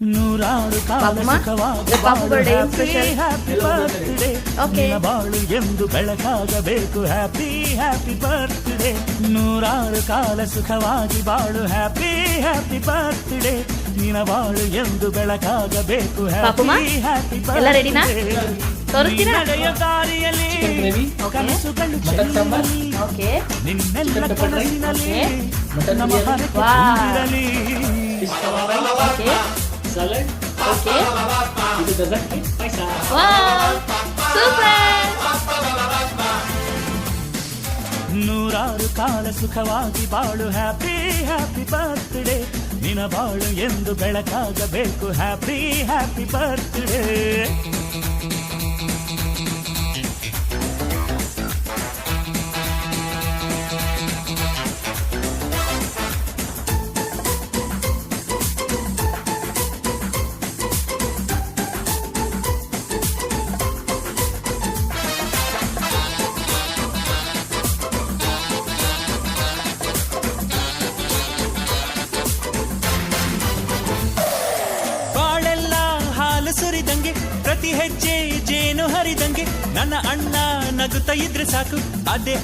ನೂರಾರು ಕಾಲ ಸುಖವಾಗಿ ಹ್ಯಾಪಿ ಬರ್ತ್ಡೇ ನಿನ್ನ ಬಾಳು ಎಂದು ಬೆಳಕಾಗಬೇಕು ಹ್ಯಾಪಿ ಹ್ಯಾಪಿ ಬರ್ತ್ಡೇ ನೂರಾರು ಕಾಲ ಸುಖವಾಗಿ ಬಾಳು ಹ್ಯಾಪಿ ಹ್ಯಾಪಿ ಬರ್ತ್ಡೇ ನಿನ್ನ ಬಾಳು ಎಂದು ಬೆಳಕಾಗಬೇಕು ಹ್ಯಾಪಿ ಹ್ಯಾಪಿ ಬರ್ತ್ಡೇ ನಡೆಯ ದಾರಿಯಲ್ಲಿ ಕನಸುಗಳು ಚೆಲ್ಲಿ ನಿನ್ನೆಲ್ಲ ಕನಸಿನಲ್ಲಿ ನಮ್ಮ ಹರಕೆ Salad. Okay. Itu dessert paisa. Wow. Super. ನೂರಾರು ಕಾಲ ಸುಖವಾಗಿ ಬಾಳು ಹ್ಯಾಪಿ ಹ್ಯಾಪಿ ಬರ್ತ್ಡೇ ನಿನ್ನ ಬಾಳು ಎಂದು ಬೆಳಕಾಗಬೇಕು ಹ್ಯಾಪಿ ಹ್ಯಾಪಿ ಬರ್ತ್ಡೇ ಸುರಿದಂಗೆ ಪ್ರತಿ ಹೆಜ್ಜೆ ಜೇನು ಹರಿದಂಗೆ ನನ್ನ ಅಣ್ಣ ನಗುತ್ತಾ ಇದ್ರೆ ಸಾಕು ಅದೇ